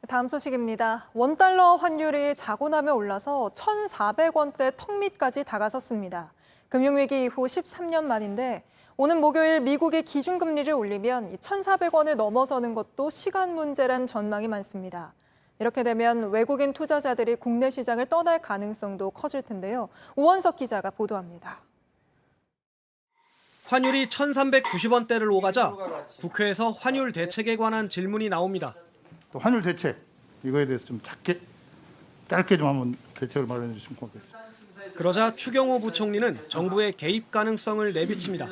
다음 소식입니다. 원달러 환율이 자고 나며 올라서 1,400원대 턱 밑까지 다가섰습니다. 금융위기 이후 13년 만인데 오는 목요일 미국이 기준금리를 올리면 1,400원을 넘어서는 것도 시간 문제란 전망이 많습니다. 이렇게 되면 외국인 투자자들이 국내 시장을 떠날 가능성도 커질 텐데요. 오원석 기자가 보도합니다. 환율이 1,390원대를 오가자 국회에서 환율 대책에 관한 질문이 나옵니다. 또 환율 대책 이거에 대해서 좀 짧게 좀 한번 대책을 마련해 주시면 고맙겠습니다. 그러자 추경호 부총리는 정부의 개입 가능성을 내비칩니다.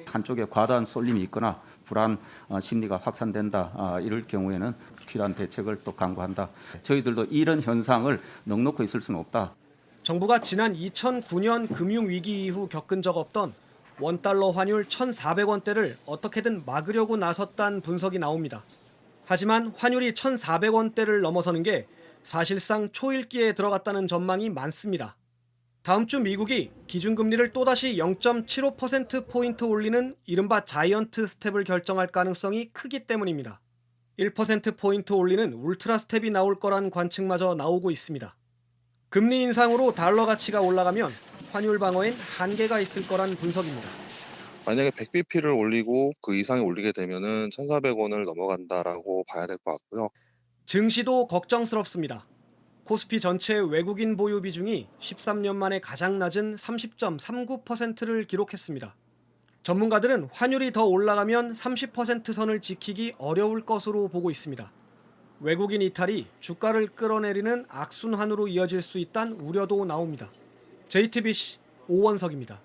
한쪽에 과다한 쏠림이 있거나 불안 심리가 확산된다. 이럴 경우에는 필요한 대책을 또 강구한다. 저희들도 이런 현상을 넉놓고 있을 수는 없다. 정부가 지난 2009년 금융위기 이후 겪은 적 없던 원달러 환율 1,400원대를 어떻게든 막으려고 나섰다는 분석이 나옵니다. 하지만 환율이 1,400원대를 넘어서는 게 사실상 초읽기에 들어갔다는 전망이 많습니다. 다음 주 미국이 기준금리를 또다시 0.75%포인트 올리는 이른바 자이언트 스텝을 결정할 가능성이 크기 때문입니다. 1%포인트 올리는 울트라 스텝이 나올 거란 관측마저 나오고 있습니다. 금리 인상으로 달러 가치가 올라가면 환율 방어엔 한계가 있을 거란 분석입니다. 만약에 100bp를 올리고 그 이상이 올리게 되면은 1,400원을 넘어간다라고 봐야 될 것 같고요. 증시도 걱정스럽습니다. 코스피 전체 외국인 보유 비중이 13년 만에 가장 낮은 30.39%를 기록했습니다. 전문가들은 환율이 더 올라가면 30% 선을 지키기 어려울 것으로 보고 있습니다. 외국인 이탈이 주가를 끌어내리는 악순환으로 이어질 수 있다는 우려도 나옵니다. JTBC 오원석입니다.